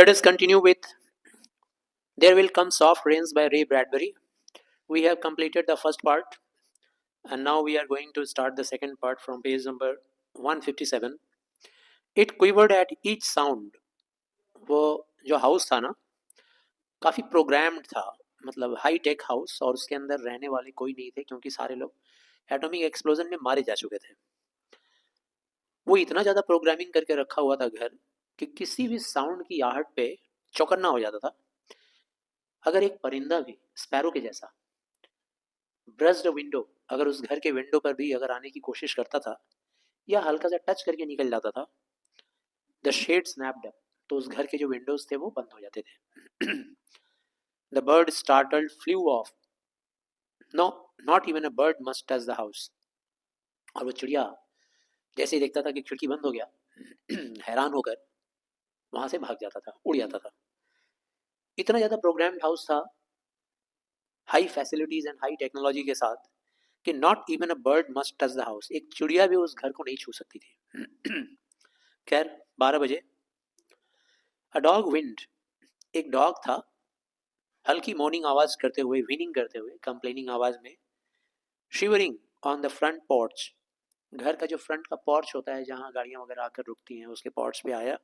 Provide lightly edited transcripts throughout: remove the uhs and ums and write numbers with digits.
Let us continue with There Will Come Soft Rains by Ray Bradbury. We have completed the first part and now we are going to start the second part from page number 157. It quivered at each sound. वो जो house था ना काफ़ी programmed था, मतलब high tech house, और उसके अंदर रहने वाले कोई नहीं थे क्योंकि सारे लोग एटॉमिक एक्सप्लोजन में मारे जा चुके थे। वो इतना ज़्यादा प्रोग्रामिंग करके रखा हुआ था घर कि किसी भी साउंड की आहट पे चौकन्ना हो जाता था। अगर एक परिंदा भी स्पैरो के जैसा ब्रश्ड विंडो, अगर उस घर के विंडो पर भी अगर आने की कोशिश करता था या हल्का सा टच करके निकल जाता था, द शेड स्नैप्ड अप, तो उस घर के जो विंडोज थे वो बंद हो जाते थे। The bird startled flew off, no not even a bird must touch the house. और वो चिड़िया जैसे ही देखता था कि खिड़की बंद हो गया, हैरान होकर वहां से भाग जाता था, उड़ जाता था। इतना ज़्यादा प्रोग्राम्ड हाउस था, high facilities and high technology के साथ, कि not even a bird must touch the house, एक चिड़िया भी उस घर को नहीं छू सकती थी। खैर 12 बजे अ डॉग विंड, एक डॉग था, हल्की मॉर्निंग आवाज करते हुए, व्हीनिंग करते हुए, कंप्लेनिंग आवाज में, shivering on the front porch, घर का जो फ्रंट का पोर्च होता है जहाँ गाड़ियाँ वगैरह आकर रुकती हैं, उसके पोर्च पे आया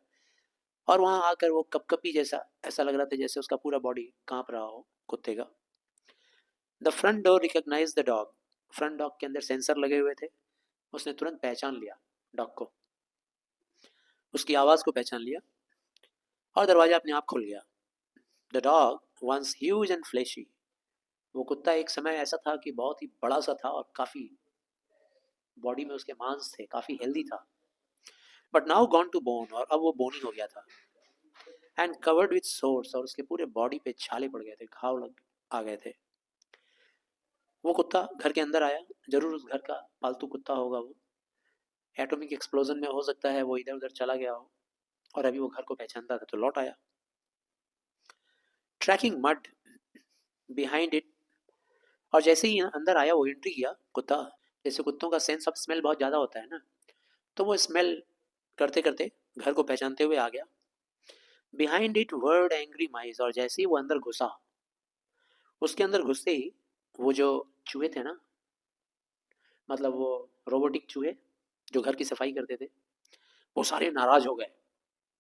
और वहाँ आकर वो कपकपी जैसा, ऐसा लग रहा था जैसे उसका पूरा बॉडी कांप रहा हो कुत्ते का। The front door recognise the dog, front dog के अंदर सेंसर लगे हुए थे, उसने तुरंत पहचान लिया डॉग को, उसकी आवाज़ को पहचान लिया और दरवाजा अपने आप खुल गया। The dog once huge and fleshy, वो कुत्ता एक समय ऐसा था कि बहुत ही बड़ा सा था और काफ़ी बॉडी में उसके मांस थे, काफ़ी हेल्दी था, but now gone to bone, और अब वो बोनी हो गया था, एंड कवर्ड विथ सोर्स, और उसके पूरे बॉडी पे छाले पड़ गए थे, घाव लग आ गए थे। वो कुत्ता घर के अंदर आया, जरूर उस घर का पालतू कुत्ता होगा वो, एटॉमिक एक्सप्लोजन में हो सकता है वो इधर उधर चला गया हो और अभी वो घर को पहचानता था तो लौट आया। ट्रैकिंग मड बिहाइंड इट, और जैसे ही अंदर आया वो एंट्री किया कुत्ता, जैसे कुत्तों का सेंस ऑफ स्मेल बहुत ज़्यादा होता है ना, तो वो स्मेल करते करते घर को पहचानते हुए आ गया। बिहाइंड इट वर्ड एंग्री माइस, और जैसे ही वो अंदर घुसा, उसके अंदर घुसते ही वो जो चूहे थे ना, मतलब वो रोबोटिक चूहे जो घर की सफाई करते थे, वो सारे नाराज हो गए,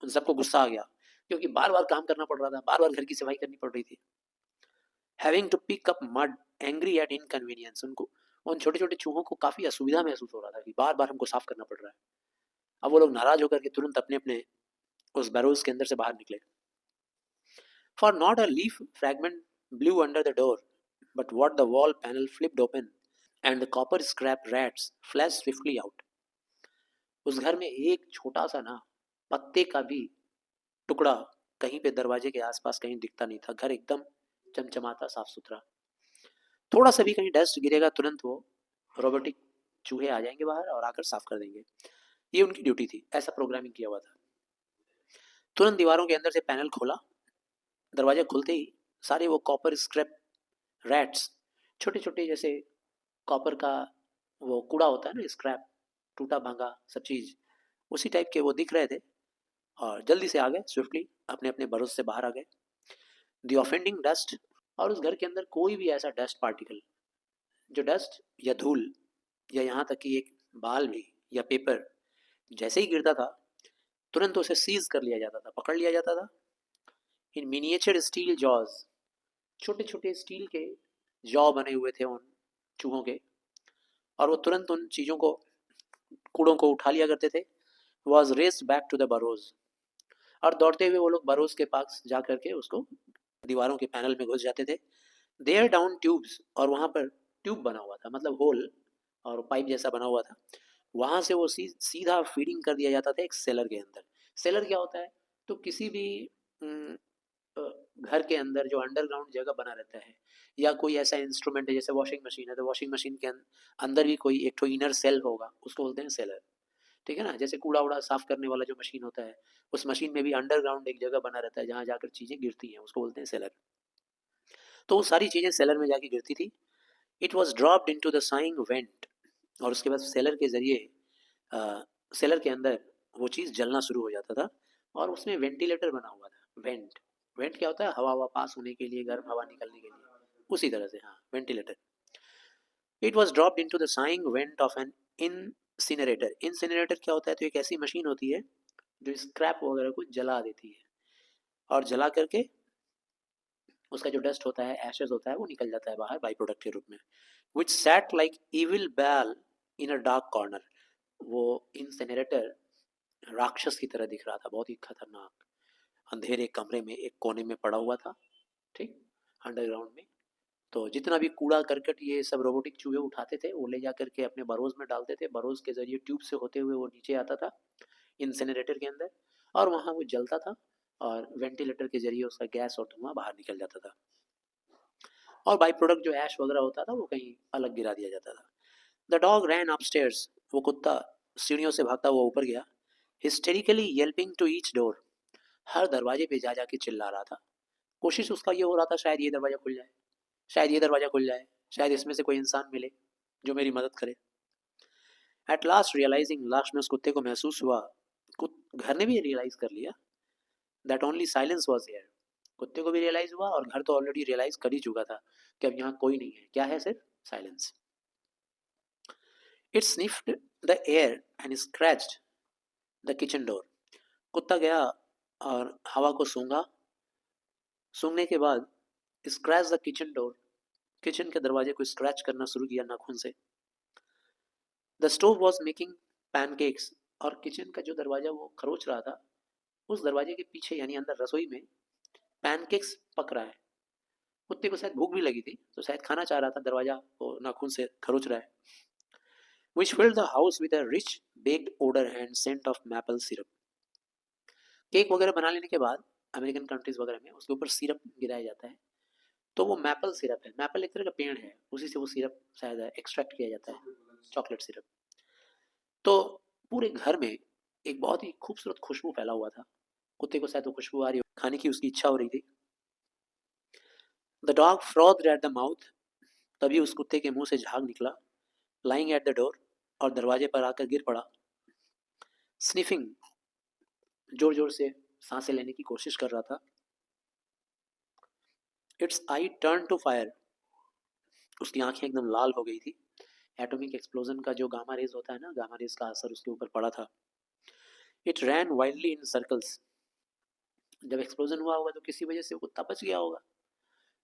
उन सबको गुस्सा आ गया क्योंकि बार बार काम करना पड़ रहा था, बार बार घर की सफाई करनी पड़ रही थी। Having to pick up mud angry at inconvenience, उनको, उन छोटे छोटे चूहों को काफ़ी असुविधा महसूस हो रहा था कि बार बार हमको साफ करना पड़ रहा है। अब वो लोग नाराज होकर के तुरंत अपने अपने उस बैरोज के अंदर से बाहर निकले। For not a leaf fragment blue under the door, but what the wall panel flipped open and the copper scrap rats flash swiftly out. उस घर में एक छोटा सा ना पत्ते का भी टुकड़ा कहीं पे दरवाजे के आसपास कहीं दिखता नहीं था। घर एकदम चमचमाता, साफ सुथरा, थोड़ा सा भी कहीं डस्ट गिरेगा तुरंत वो रोबोटिक चूहे आ जाएंगे बाहर और आकर साफ कर देंगे। ये उनकी ड्यूटी थी, ऐसा प्रोग्रामिंग किया हुआ था। तुरंत दीवारों के अंदर से पैनल खोला, दरवाजा खुलते ही सारे वो कॉपर स्क्रैप रैट्स, छोटे छोटे जैसे कॉपर का वो कूड़ा होता है ना, स्क्रैप, टूटा भांगा सब चीज़, उसी टाइप के वो दिख रहे थे और जल्दी से आ गए, स्विफ्टली अपने अपने बरोज से बाहर आ गए। द ऑफेंडिंग डस्ट, और उस घर के अंदर कोई भी ऐसा डस्ट पार्टिकल, जो डस्ट या धूल या यहाँ तक कि एक बाल भी या पेपर जैसे ही गिरता था तुरंत उसे सीज कर लिया जाता था, पकड़ लिया जाता था। इन मिनिएचर स्टील जॉज, छोटे छोटे स्टील के जॉ बने हुए थे उन चूहों के, और वो तुरंत उन चीज़ों को, कूड़ों को उठा लिया करते थे। Was raised back to the burrows, और दौड़ते हुए वो लोग बरोज के पास जा करके उसको दीवारों के पैनल में घुस जाते थे। देयर डाउन ट्यूब्स, और वहाँ पर ट्यूब बना हुआ था, मतलब होल और पाइप जैसा बना हुआ था, वहाँ से वो सीधा फीडिंग कर दिया जाता था एक सेलर के अंदर। सेलर क्या होता है, तो किसी भी घर के अंदर जो अंडरग्राउंड जगह बना रहता है, या कोई ऐसा इंस्ट्रूमेंट है जैसे वॉशिंग मशीन है, तो वॉशिंग मशीन के अंदर भी कोई एक तो इनर सेल होगा, उसको बोलते हैं सेलर। ठीक है ना, जैसे कूड़ा उड़ा साफ करने वाला जो मशीन होता है, उस मशीन में भी अंडरग्राउंड एक जगह बना रहता है जहाँ जाकर चीज़ें गिरती हैं, उसको बोलते हैं सेलर। तो वो सारी चीज़ें सेलर में जाके गिरती थी। It was dropped into the sighing vent, और उसके बाद सेलर के ज़रिए सेलर के अंदर वो चीज़ जलना शुरू हो जाता था, और उसमें वेंटिलेटर बना हुआ था, वेंट, वेंट क्या होता है? हवा हवा पास होने के लिए, गर्म हवा निकलने के लिए, उसी तरह से, हाँ, ventilator. It was dropped into the sighing vent of an incinerator. Incinerator क्या होता है? तो एक ऐसी मशीन होती है जो स्क्रैप वगैरह को जला देती है, और जला करके उसका जो डस्ट होता है, एशेज होता है, वो निकल जाता है बाहर बाई प्रोडक्ट के रूप में. विच सैट लाइक इविल बैल इन अ डार्क कॉर्नर. वो इंसिनरेटर राक्षस की तरह दिख रहा था, बहुत ही खतरनाक, अंधेरे कमरे में एक कोने में पड़ा हुआ था, ठीक, अंडरग्राउंड में. तो जितना भी कूड़ा करकट ये सब रोबोटिक चूहे उठाते थे, वो ले जा करके अपने बरोज में डालते थे. बरोज के जरिए ट्यूब से होते हुए वो नीचे आता था इंसिनरेटर के अंदर, और वहाँ वो जलता था, और वेंटिलेटर के जरिए उसका गैस और धुआं बाहर निकल जाता था, और बाई प्रोडक्ट जो ऐश वगैरह होता था वो कहीं अलग गिरा दिया जाता था. The dog ran upstairs. वो कुत्ता सीढ़ियों से भागता हुआ ऊपर गया. Hysterically yelping to each door. हर दरवाजे पे जा जाके चिल्ला रहा था. कोशिश उसका ये हो रहा था, शायद ये दरवाजा खुल जाए, शायद ये दरवाजा खुल जाए, शायद इसमें से कोई इंसान मिले जो मेरी मदद करे. एट लास्ट रियलाइजिंग, लास्ट में उस कुत्ते को महसूस हुआ, घर ने भी रियलाइज कर लिया, that only silence was here. कुत्ते को भी रियलाइज हुआ, और घर तो ऑलरेडी रियलाइज कर ही चुका था कि अब यहाँ कोई नहीं है. क्या है? सिर्फ silence. It sniffed the air and scratched the kitchen door. कुत्ता गया और हवा को सूंघा. सूंघने के बाद scratch the kitchen door. Kitchen के दरवाजे को स्क्रैच करना शुरू किया नाखून से. The stove was making pancakes. और किचन का जो दरवाजा वो खरोच रहा था, उस दरवाजे के पीछे यानी अंदर रसोई में पैनकेक्स पक रहा है. कुत्ते को शायद भूख भी लगी थी, तो शायद खाना चाह रहा था, दरवाजा वो नाखून से खरोच रहा है. Which filled the house with a rich baked odor and scent of maple syrup. Cake वगैरह बना लेने के बाद अमेरिकन कंट्रीज वगैरह में उसके ऊपर सिरप गिराया जाता है, तो वो मैपल सिरप है. मैपल एक तरह का पेड़ है, उसी से वो सिरप शायद एक्सट्रैक्ट किया जाता है, चॉकलेट सिरप. तो पूरे घर में एक बहुत ही खूबसूरत खुशबू फैला हुआ था. कुत्ते को शायद वो खुशबू आ रही हो, खाने की उसकी इच्छा हो रही थी. The dog frothed at the mouth. तभी उस कुत्ते के मुंह से झाग निकला. Lying at the door. और दरवाजे पर आकर गिर पड़ा. स्निफिंग. जोर जोर से सांसें लेने की कोशिश कर रहा था. Its eye turn to fire. उसकी आंखें एकदम लाल हो गई थी. एटॉमिक एक्सप्लोजन का जो गामा रेज होता है ना, गामा रेज का असर उसके ऊपर पड़ा था. It ran wildly in circles. जब एक्सप्लोजन हुआ होगा तो किसी वजह से वो कुत्ता बच गया होगा,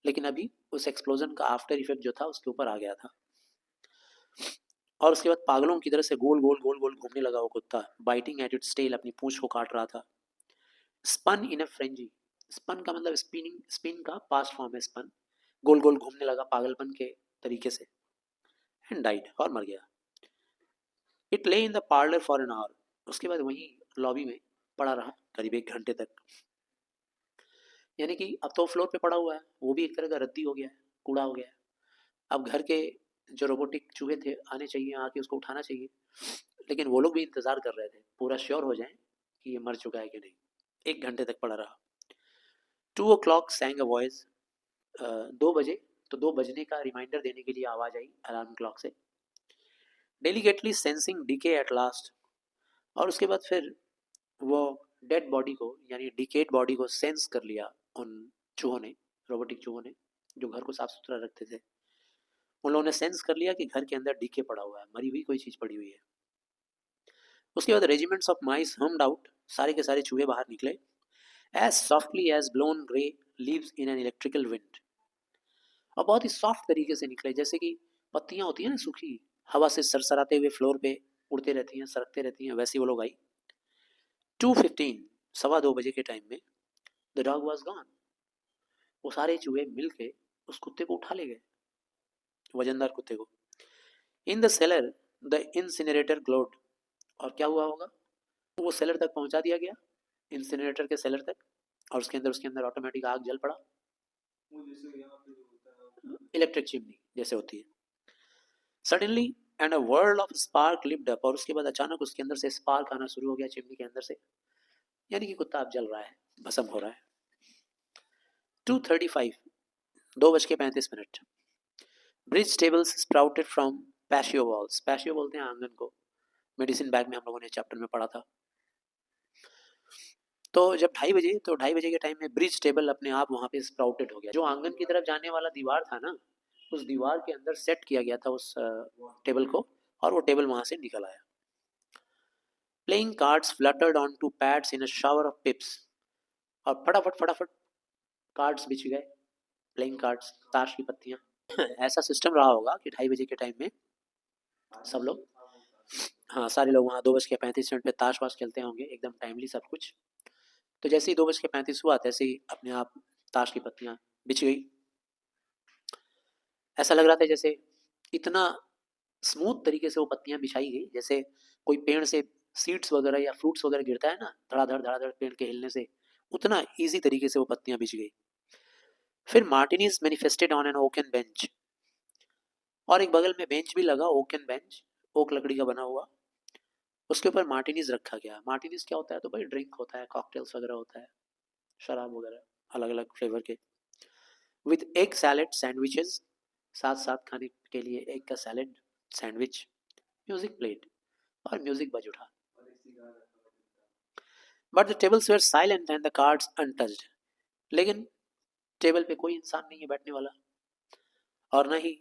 लेकिन अभी उस एक्सप्लोजन का आफ्टर इफेक्ट जो था उसके ऊपर आ गया था. और उसके बाद पागलों की तरह से गोल गोल गोल गोल घूमने लगा वो कुत्ता. Biting at its tail. अपनी पूंछ को काट रहा था. Spun in a frenzy. Spun का मतलब स्पिनिंग, स्पिन का पास्ट फॉर्म है स्पन. गोल गोल घूमने लगा पागलपन के तरीके से. And died. और मर गया. It lay in the parlour for an hour. उसके बाद वहीं लॉबी में पड़ा रहा करीब 1 घंटे तक. यानी कि अब तो फ्लोर पे पड़ा हुआ है, वो भी एक तरह का रद्दी हो गया है, कूड़ा हो गया है. अब घर के जो रोबोटिक चूहे थे आने चाहिए, आके उसको उठाना चाहिए, लेकिन वो लोग भी इंतज़ार कर रहे थे पूरा श्योर हो जाए कि ये मर चुका है कि नहीं. 1 घंटे तक पड़ा रहा. 2 o'clock सैंग अ वॉइस. 2 बजे, तो 2 बजने का रिमाइंडर देने के लिए आवाज़ आई अलार्म क्लॉक से. Delicately sensing decay at last. और उसके बाद फिर वो डेड बॉडी को यानी डिकेड बॉडी को सेंस कर लिया उन चूहों ने, रोबोटिक चूहों ने, जो घर को साफ सुथरा रखते थे. उन लोगों ने सेंस कर लिया कि घर के अंदर डीके पड़ा हुआ है, मरी हुई कोई चीज़ पड़ी हुई है. उसके बाद regiments of mice hummed out. सारे के सारे चूहे बाहर निकले. As softly as blown grey leaves in an electrical wind. और बहुत ही सॉफ्ट तरीके से निकले, जैसे कि पत्तियां होती हैं ना सूखी, हवा से सरसराते हुए फ्लोर पे उड़ते रहती हैं, सरकते रहती हैं, वैसे वो लोग आई. 2:15, 2:15 के टाइम में द डॉग वॉज गॉन. वो सारे चूहे मिल के उस कुत्ते को उठा ले गए, वजनदार कुत्ते को. In the seller the incinerator glowed. और क्या हुआ होगा? वो सेलर तक पहुंचा दिया गया, इंसिनरेटर के सेलर तक, और उसके अंदर ऑटोमेटिक आग जल पड़ा, इलेक्ट्रिक चिमनी जैसे होती है. Suddenly and a world of spark lift up. और उसके बाद अचानक उसके अंदर से स्पार्क आना शुरू हो गया चिमनी के अंदर से, यानी कि कुत्ता अब जल रहा है, भस्म हो रहा है. 2:35, 2:35. Bridge tables sprouted from patio walls. Patio बोलते हैं आंगन को, मेडिसिन बैग में हम लोगों ने चैप्टर में पढ़ा था. तो जब 2:30 बजे, तो 2:30 बजे के टाइम में ब्रिज टेबल अपने आप वहाँ पे स्प्राउटेड हो गया। जो आंगन की तरफ जाने वाला दीवार था ना, उस दीवार के अंदर सेट किया गया था उस टेबल को, और वो टेबल वहाँ से निकल आया। Playing cards fluttered on to pads in a shower of pips, और फटाफट फटाफट कार्ड्स बिछ गए, प्लेइंग कार्ड्स, ताश की पत्तियाँ। ऐसा सिस्टम रहा होगा कि 2:30 बजे के टाइम में सब लोग, हाँ सारे लोग वहाँ 2:35 पे ताश वाश खेलते होंगे, एकदम टाइमली सब कुछ। तो जैसे ही 2:35 हुआ, तैसे ही अपने आप ताश की पत्तियाँ बिछ गई। ऐसा लग रहा था जैसे इतना स्मूथ तरीके से वो पत्तियाँ बिछाई गई, जैसे कोई पेड़ से सीड्स वगैरह या फ्रूट्स वगैरह गिरता है ना, धड़ाधड़ पेड़ के हिलने से, उतना ईजी तरीके से वो पत्तियाँ बिछ गई। फिर martinis manifested on an oaken bench, और एक बगल में बेंच भी लगा, ओकन बेंच, ओक लकड़ी का बना हुआ, उसके ऊपर मार्टिनीज रखा गया। मार्टिनीज क्या होता है? तो भाई ड्रिंक होता है, कॉकटेल्स वगैरह होता है, शराब वगैरह अलग अलग फ्लेवर के, विथ एग सैलेड सैंडविचेस, साथ साथ खाने के लिए एग का सैलेड, सैंडविच, म्यूजिक प्लेड, और म्यूजिक बज उठा। But the tables were silent and the cards untouched, लेकिन टेबल पे कोई इंसान नहीं है बैठने वाला, और ना ही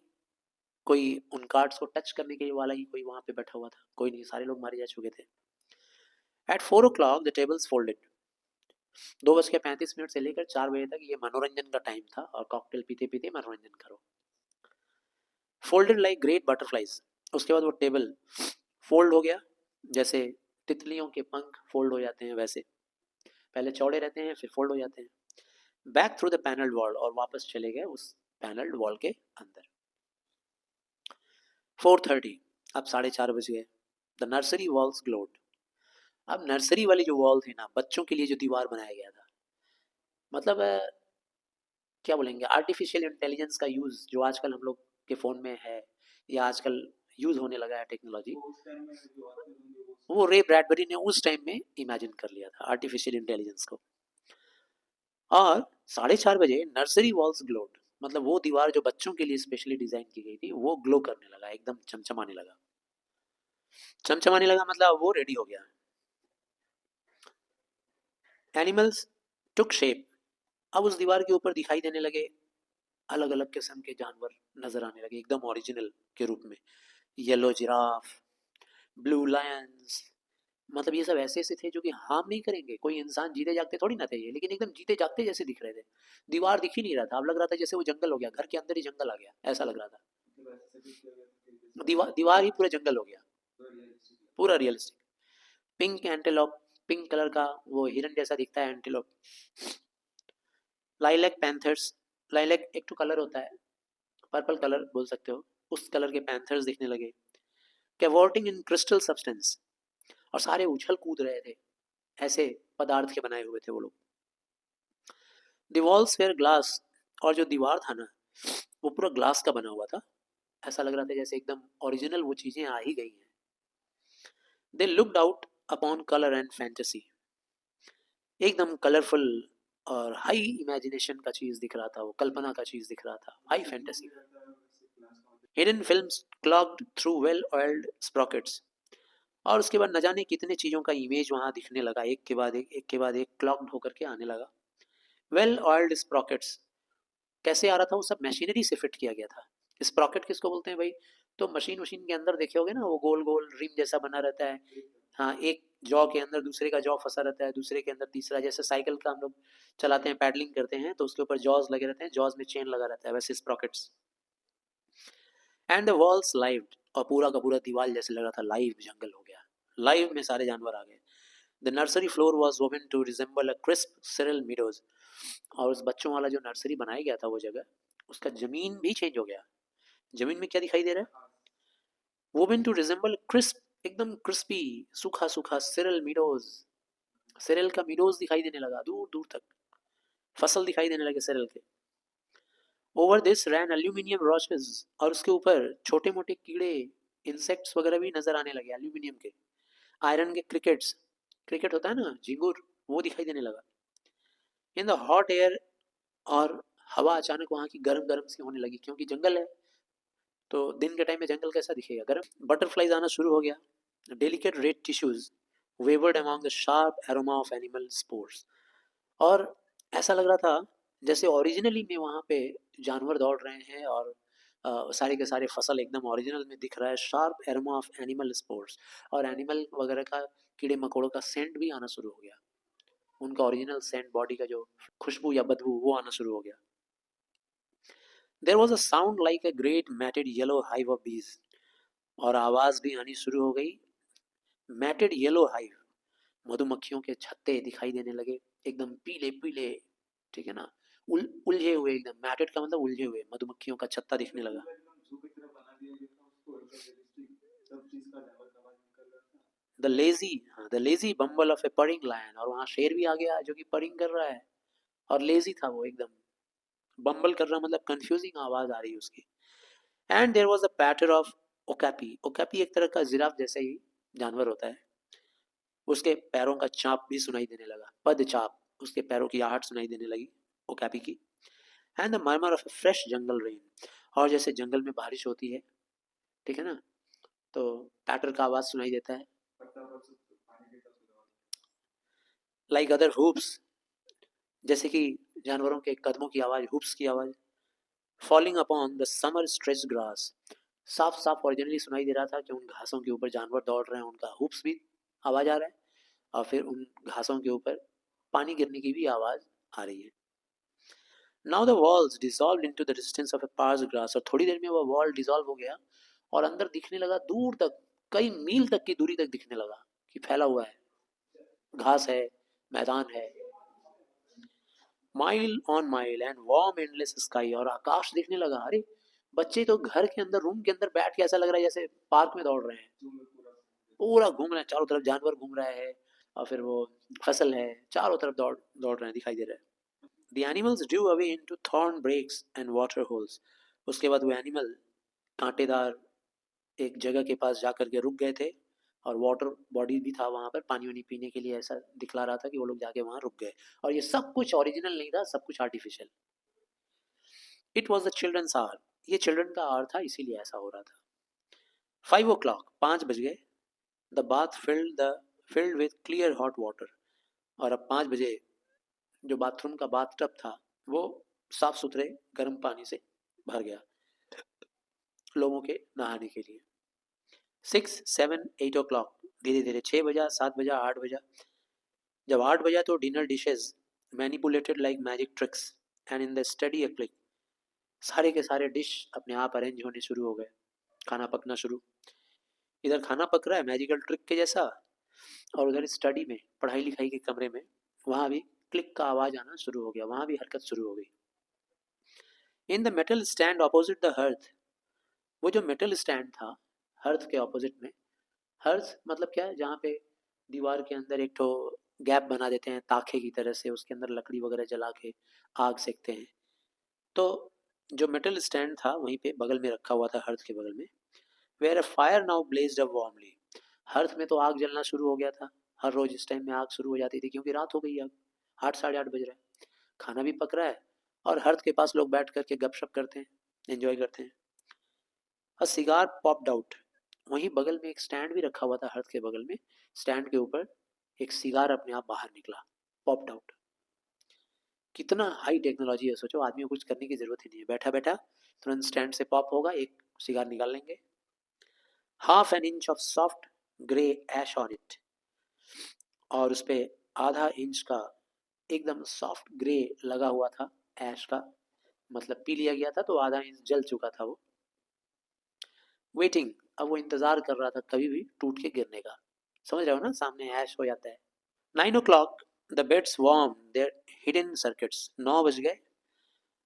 कोई उन कार्ड्स को टच करने के वाला ही कोई वहां पे बैठा हुआ था, कोई नहीं, सारे लोग मारे जा चुके थे। Eight 4 o'clock the tables folded, 2:35 से लेकर 4 बजे तक ये मनोरंजन का टाइम था, और कॉकटेल पीते पीते मनोरंजन करो। फोल्डेड लाइक ग्रेट बटरफ्लाइज, उसके बाद वो टेबल फोल्ड हो गया, जैसे तितलियों के पंख फोल्ड हो जाते हैं वैसे, पहले चौड़े रहते हैं फिर फोल्ड हो जाते हैं। Back through the panelled wall, और वापस चले गए उस पैनल्ड वॉल के अंदर। 4:30, अब 4:30 बज गए। द नर्सरी वॉल्स ग्लोड, अब नर्सरी वाली जो वॉल थी ना, बच्चों के लिए जो दीवार बनाया गया था, मतलब क्या बोलेंगे, आर्टिफिशियल इंटेलिजेंस का यूज़ जो आजकल हम लोग के फ़ोन में है, या आजकल यूज़ होने लगा है टेक्नोलॉजी, वो रे ब्रैडबरी ने उस टाइम में इमेजिन कर लिया था आर्टिफिशियल इंटेलिजेंस को। और 4:30 बजे नर्सरी वॉल्स ग्लोड, मतलब वो दीवार जो बच्चों के लिए स्पेशली डिजाइन की गई थी, वो ग्लो करने लगा, एकदम चमचमाने लगा। चमचमाने लगा मतलब वो रेडी हो गया। एनिमल्स टुक शेप, अब उस दीवार के ऊपर दिखाई देने लगे अलग अलग किस्म के जानवर, नजर आने लगे एकदम ओरिजिनल के रूप में। येलो जिराफ, ब्लू लायंस, मतलब ये सब ऐसे ऐसे थे जो कि हार्म नहीं करेंगे, कोई इंसान जीते जागते थोड़ी ना थे ये, लेकिन एकदम जीते जागते जैसे दिख रहे थे। दीवार दिख ही नहीं रहा था, अब लग रहा था जैसे वो जंगल हो गया, घर के अंदर ही जंगल आ गया, ऐसा लग रहा था। दीवार ही पूरा जंगल हो गया, पूरा realistic. Pink antelope, pink colour का वो हिरन जैसा दिखता है एंटेलोप। लाइलैक पैंथर्स, लाइलैक एक तो कलर होता है, पर्पल कलर बोल सकते हो, उस कलर के पैंथर्स दिखने लगे। कैवोटिंग इन क्रिस्टल सब्सटेंस, और सारे उछल कूद रहे थे, ऐसे पदार्थ के बनाए हुए थे वो लोग। द वॉल्स वेयर ग्लास, और जो दीवार था ना, वो पूरा ग्लास का बना हुआ था, ऐसा लग रहा था जैसे एकदम ओरिजिनल वो चीजें आ ही गई हैं। They looked out upon colour and fantasy, एकदम कलरफुल और हाई इमेजिनेशन का चीज दिख रहा था, वो कल्पना का चीज दिख रहा था, high fantasy. Hidden films clogged through well oiled स्प्रॉकेट्स, और उसके बाद न जाने कितने चीज़ों का इमेज वहाँ दिखने लगा, एक के बाद एक के बाद एक क्लॉक्ड होकर के आने लगा। वेल ऑयल्ड स्प्रॉकेट्स, कैसे आ रहा था? वो सब मशीनरी से फिट किया गया था। स्प्रॉकेट किसको बोलते हैं भाई? तो मशीन के अंदर देखे होगे ना, वो गोल गोल रिम जैसा बना रहता है, हाँ, एक जॉ के अंदर दूसरे का जॉ फंसा रहता है, दूसरे के अंदर तीसरा, जैसे साइकिल का हम लोग चलाते हैं, पैडलिंग करते हैं, तो उसके ऊपर जॉज लगे रहते हैं, जॉज में चेन लगा रहता है, वैसे स्प्रॉकेट्स। एंड द वॉल्स लाइव, और पूरा का पूरा दीवार जैसे लग रहा था लाइव जंगल हो गया, लाइव में सारे जानवर आ गए। The nursery floor was woven to resemble a crisp cereal meadows, और उस बच्चों वाला जो नर्सरी बनाया गया था वो जगह, उसका जमीन भी चेंज हो गया। जमीन में क्या दिखाई दे रहा है? वोवन टू रिजेंबल क्रिस्प, एकदम क्रिस्पी, सूखा सूखा सिरल मीडोज, सिरल का मीडोज दिखाई देने लगा, दूर दूर तक फसल दिखाई देने लगे सिरल के। ओवर दिस रैन एल्यूमिनियम रॉचेस, और उसके ऊपर छोटे मोटे कीड़े, इंसेक्ट्स वगैरह भी नजर आने लगे एल्यूमिनियम के। आयरन के क्रिकेट्स, क्रिकेट होता है ना, झिंगुर, वो दिखाई देने लगा। इन द हॉट एयर, और हवा अचानक वहाँ की गर्म गर्म सी होने लगी, क्योंकि जंगल है, तो दिन के टाइम में जंगल कैसा दिखेगा? गर्म। बटरफ्लाइज आना शुरू हो गया, delicate red tissues, wavered among the sharp aroma of animal spores. और ऐसा लग रहा था जैसे ओरिजिनली में वहाँ पे जानवर दौड़ रहे हैं और सारे के सारे फसल एकदम ओरिजिनल में दिख रहा है, sharp aroma of animal spores, और एनिमल वगैरह का कीड़े मकोड़ों का सेंट भी आना शुरू हो गया, उनका ओरिजिनल सेंट बॉडी का जो खुशबू या बदबू वो आना शुरू हो गया. There was a sound like a great matted yellow hive of bees, और आवाज भी आनी शुरू हो गई. मैटेड येलो हाइव, मधुमक्खियों के छत्ते दिखाई देने लगे, एकदम पीले पीले, ठीक है ना, उलझे हुए एकदम. मैटेड का मतलब उलझे हुए, मधुमक्खियों का छत्ता दिखने लगा. The lazy bumble of a purring lion, और वहाँ शेर भी आ गया जो कि परिंग कर रहा है, और लेजी था वो एकदम, बम्बल कर रहा मतलब कंफ्यूजिंग आवाज आ रही है उसकी. And there was a patter of okapi. Okapi एक तरह का जिराफ जैसे ही जानवर होता है, उसके पैरों का चाप भी सुनाई देने लगा, पद चाप, उसके पैरों की आहट सुनाई देने लगी ओकापी की. And the murmur of a fresh jungle rain, और जैसे जंगल में बारिश होती है, ठीक है ना, तो पैटर का आवाज सुनाई देता है. लाइक अदर हुप्स, जैसे कि जानवरों के कदमों की आवाज, हुप्स की आवाज. Falling upon the summer stretch grass, साफ साफ ओरिजिनली सुनाई दे रहा था कि उन घासों के ऊपर जानवर दौड़ रहे हैं, उनका हुप्स भी आवाज आ रहा है, और फिर उन घासों के ऊपर पानी गिरने की भी आवाज आ रही है. Now the walls dissolve into the distance of a parched grass, और थोड़ी देर में वह वॉल डिसॉल्व हो गया और अंदर दिखने लगा दूर तक, कई मील तक की दूरी तक दिखने लगा कि फैला हुआ है, घास है, मैदान है. Mile on mile and warm endless sky, और आकाश दिखने लगा. अरे बच्चे तो घर के अंदर, रूम के अंदर बैठ के ऐसा लग रहा है जैसे पार्क में दौड़ रहे हैं, पूरा घूम रहे हैं, चारों तरफ जानवर घूम रहा है, और फिर वो फसल है, चारों तरफ दौड़ दौड़ रहे हैं, दिखाई दे रहा है. The animals drew away into thorn breaks and water holes. उसके बाद वो एनिमल कांटेदार एक जगह के पास जाकर के रुक गए थे, और वाटर बॉडी भी था वहाँ पर, पानी वानी पीने के लिए ऐसा दिखला रहा था कि वो लोग जाके वहाँ रुक गए. और ये सब कुछ ओरिजिनल नहीं था, सब कुछ artificial. It was the children's hour, ये चिल्ड्रन का आवर था, इसीलिए ऐसा हो रहा था. 5 o'clock, 5 बज गए. The bath filled with clear hot water, और अब 5 बजे जो बाथरूम का बाथ टब था वो साफ सुथरे गर्म पानी से भर गया लोगों के नहाने के लिए. 6, 7, 8 o'clock, धीरे धीरे 6 बजा, 7 बजा, 8 बजा. जब 8 बजा तो dinner dishes manipulated like magic tricks and in the study a click, सारे के सारे डिश अपने आप अरेंज होने शुरू हो गए, खाना पकना शुरू. इधर खाना पक रहा है मैजिकल ट्रिक के जैसा, और उधर स्टडी में, पढ़ाई लिखाई के कमरे में, वहाँ भी क्लिक का आवाज आना शुरू हो गया, वहाँ भी हरकत शुरू हो गई. In the metal stand opposite the hearth, वो जो मेटल स्टैंड था हर्थ के ऑपोजिट में, हर्थ मतलब क्या है, जहाँ पे दीवार के अंदर एक तो गैप बना देते हैं ताखे की तरह से, उसके अंदर लकड़ी वगैरह जला के आग सेकते हैं, तो जो मेटल स्टैंड था वहीं पे बगल में रखा हुआ था, हर्थ के बगल में. Where a fire now blazed up warmly, hearth में तो आग जलना शुरू हो गया था, हर रोज इस टाइम में आग शुरू हो जाती थी क्योंकि रात हो गई, अब 8, 8:30 बज रहा है, खाना भी पक रहा है, और हर्थ के पास लोग बैठ करके गपशप करते हैं, एंजॉय करते हैं. अ सिगार पॉप्ड आउट, वहीं बगल में एक स्टैंड भी रखा हुआ था हर्थ के बगल में, स्टैंड के ऊपर एक सिगार अपने आप बाहर निकला, पॉप्ड आउट. कितना हाई टेक्नोलॉजी है, सोचो, आदमी को कुछ करने की जरूरत ही नहीं है, बैठा बैठा तुरंत स्टैंड से पॉप होगा, एक सिगार निकाल लेंगे. Half an inch of soft grey ash on it, और उस पर आधा इंच का एकदम सॉफ्ट ग्रे लगा हुआ था, ऐश का मतलब पी लिया गया था तो आधा इंच जल चुका था वो. वेटिंग, अब वो इंतजार कर रहा था कभी भी टूट के गिरने का, समझ रहे हो ना, सामने ऐश हो जाता है. 9 o'clock, the beds warm their hidden circuits, 9 बज गए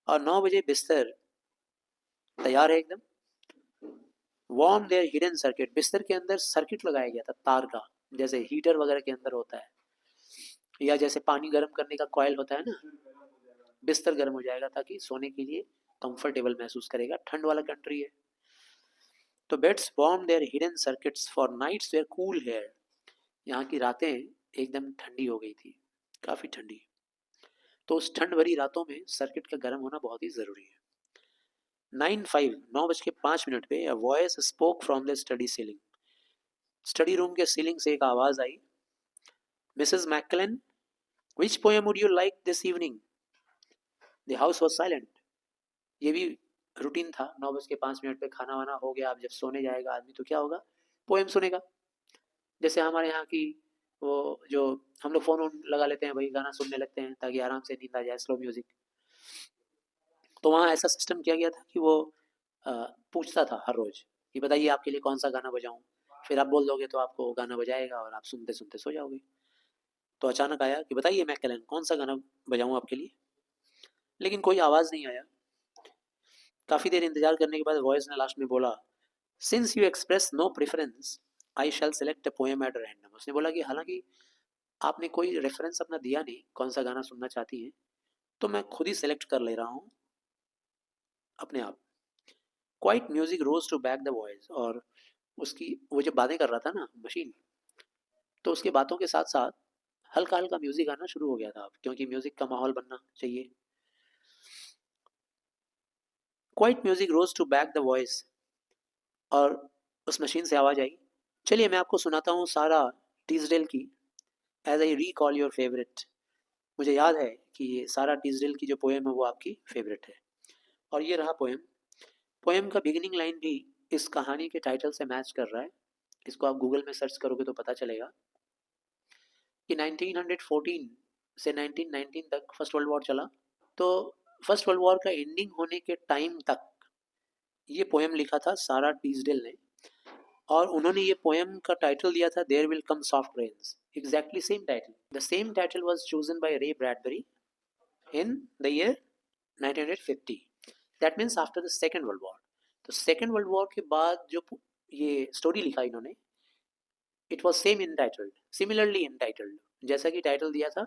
और 9 बजे बिस्तर तैयार है एकदम. वार्म देयर हिडन सर्किट, बिस्तर के अंदर सर्किट लगाया गया था तार का, जैसे हीटर वगैरह के अंदर होता है, या जैसे पानी गर्म करने का कॉइल होता है ना, बिस्तर गर्म हो जाएगा ताकि सोने के लिए कंफर्टेबल महसूस करेगा, ठंड वाला कंट्री है. तो beds warm their hidden circuits for nights were cool here, यहाँ की रातें एकदम ठंडी हो गई थी, काफ़ी ठंडी, तो उस ठंड भरी रातों में सर्किट का गर्म होना बहुत ही ज़रूरी है. 9 बज के 5 मिनट पे a voice spoke from the study ceiling, study room के सीलिंग से एक आवाज़ आई, Mrs. Macklin, which poem would you like this evening? The house was silent. ये भी रूटीन था, 9:05 पे खाना वाना हो गया, अब जब सोने जाएगा आदमी तो क्या होगा, पोएम सुनेगा। जैसे हमारे यहाँ की वो जो हम लोग फ़ोन वोन लगा लेते हैं, भाई गाना सुनने लगते हैं ताकि आराम से नींद आ जाए, स्लो म्यूज़िक। तो वहाँ ऐसा सिस्टम किया गया था कि वो पूछता था हर रोज़ कि बताइए आपके लिए कौन सा गाना बजाऊँ? फिर आप बोल दोगे तो आपको गाना बजाएगा और आप सुनते सुनते सो जाओगे। तो अचानक आया कि बताइए मैकलेलन, कौन सा गाना बजाऊँ आपके लिए? लेकिन कोई आवाज़ नहीं आया। काफ़ी देर इंतजार करने के बाद वॉइस ने लास्ट में बोला, since you express no preference I shall select a poem at random. उसने बोला कि हालांकि आपने कोई रेफरेंस अपना दिया नहीं कौन सा गाना सुनना चाहती हैं, तो मैं खुद ही सेलेक्ट कर ले रहा हूँ अपने आप। Quiet music rose to back the voice. और उसकी वो जब बातें कर रहा था ना मशीन, तो उसके बातों के साथ साथ हल्का हल्का म्यूजिक आना शुरू हो गया था, क्योंकि म्यूजिक का माहौल बनना चाहिए। Quiet music rose to back the voice. और उस मशीन से आवाज़ आई, चलिए मैं आपको सुनाता हूँ सारा टीजडेल की, as I recall your favourite. मुझे याद है कि ये सारा टीजडेल की जो पोएम है वो आपकी फेवरेट है। और ये रहा पोएम। पोएम का बिगिनिंग लाइन भी इस कहानी के टाइटल से मैच कर रहा है। इसको आप गूगल में सर्च करोगे तो पता चलेगा कि 1914 से 1919 तक फर्स्ट वर्ल्ड वॉर चला। तो फर्स्ट वर्ल्ड वॉर का एंडिंग होने के टाइम तक ये पोएम लिखा था सारा टीजडेल ने। और उन्होंने ये पोएम का टाइटल दिया था there will come soft rains. Exactly same title. The same title was chosen by Ray Bradbury in the year 1950। That means after the second world war. तो सेकेंड वर्ल्ड वॉर के बाद जो ये story लिखा इन्होंने, it was same entitled, similarly entitled, जैसा कि title दिया था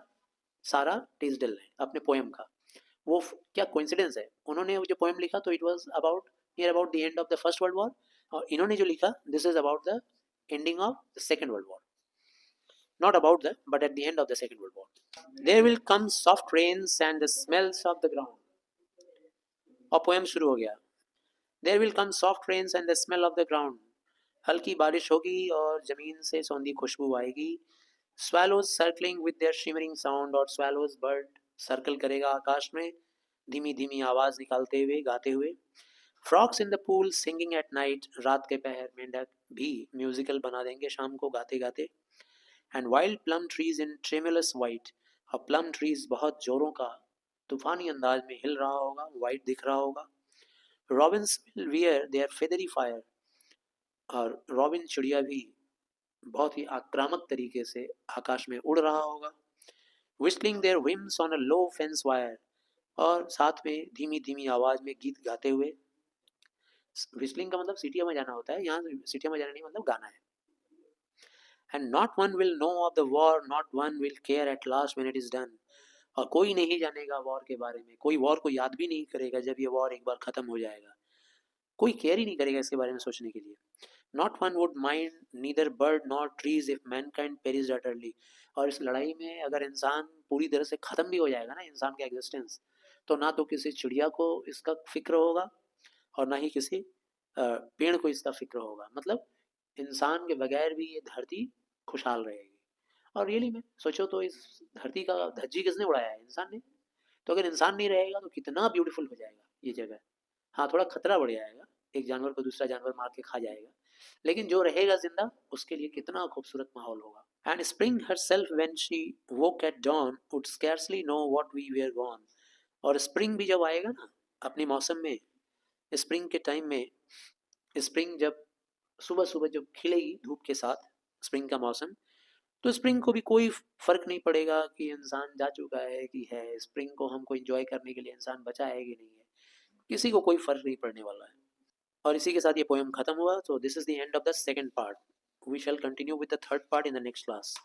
सारा टिसडेल ने अपने पोएम का। वो क्या कोइंसिडेंस है, उन्होंने जो पोएम लिखा तो it was about near about the end of the First World War, और इन्होंने जो लिखा this is about the ending of the second world War. Not about the but at the end of the second world War. There will come soft rains and the smells of the ground. और poem शुरू हो गया, there will come soft rains and the smell of the ground. हल्की बारिश होगी और जमीन से सौंधी खुशबू आएगी। Swallows circling with their shimmering sound. और स्वैलोज बर्ड सर्कल करेगा आकाश में धीमी धीमी आवाज निकालते हुए, गाते हुए। Frogs in the pool singing at night. रात के पहर मेंढक भी म्यूजिकल बना देंगे शाम को गाते गाते। And wild plum trees in tremulous white. और प्लम ट्रीज बहुत जोरों का तूफानी अंदाज में हिल रहा होगा, वाइट दिख रहा होगा। Robins will wear their feathery fire. और रॉबिन चिड़िया भी बहुत ही आक्रामक तरीके से आकाश में उड़ रहा होगा। Whistling their whims on a low fence wire. और साथ में धीमी धीमी आवाज में गीत गाते हुए। विस्लिंग का मतलब सीटियां बजाना होता है, यहाँ सीटियां बजाना नहीं, मतलब गाना है। And not one will know of the war, not one will care at last when it is done. और कोई नहीं जानेगा वॉर के बारे में, कोई वॉर को याद भी नहीं करेगा जब ये वॉर एक बार खत्म हो जाएगा। कोई केयर ही नहीं करेगा इसके बारे में सोचने के लिए। Not one would mind neither bird not trees if mankind perished utterly. और इस लड़ाई में अगर इंसान पूरी तरह से ख़त्म भी हो जाएगा ना, इंसान का एग्जिस्टेंस, तो ना तो किसी चिड़िया को इसका फिक्र होगा और ना ही किसी पेड़ को इसका फिक्र होगा। मतलब इंसान के बगैर भी ये धरती खुशहाल रहेगी। और रियली में सोचो तो इस धरती का धज्जी किसने उड़ाया है? इंसान ने। तो अगर इंसान नहीं रहेगा तो कितना ब्यूटीफुल हो जाएगा ये जगह। हाँ, थोड़ा खतरा बढ़ जाएगा, एक जानवर को दूसरा जानवर मार के खा जाएगा, लेकिन जो रहेगा जिंदा उसके लिए कितना खूबसूरत माहौल होगा। And spring herself when she woke at dawn would scarcely know what we were gone। और स्प्रिंग भी जब आएगा ना अपने मौसम में, स्प्रिंग के टाइम में, स्प्रिंग जब सुबह सुबह जब खिलेगी धूप के साथ, स्प्रिंग का मौसम, तो स्प्रिंग को भी कोई फर्क नहीं पड़ेगा कि इंसान जा चुका है कि है। स्प्रिंग को हमको एंजॉय करने के लिए इंसान बचा है कि नहीं है, किसी को कोई फर्क नहीं पड़ने वाला है। और इसी के साथ ये पोएम खत्म हुआ। तो this is the end of the second part. We shall continue with the third part in the next class.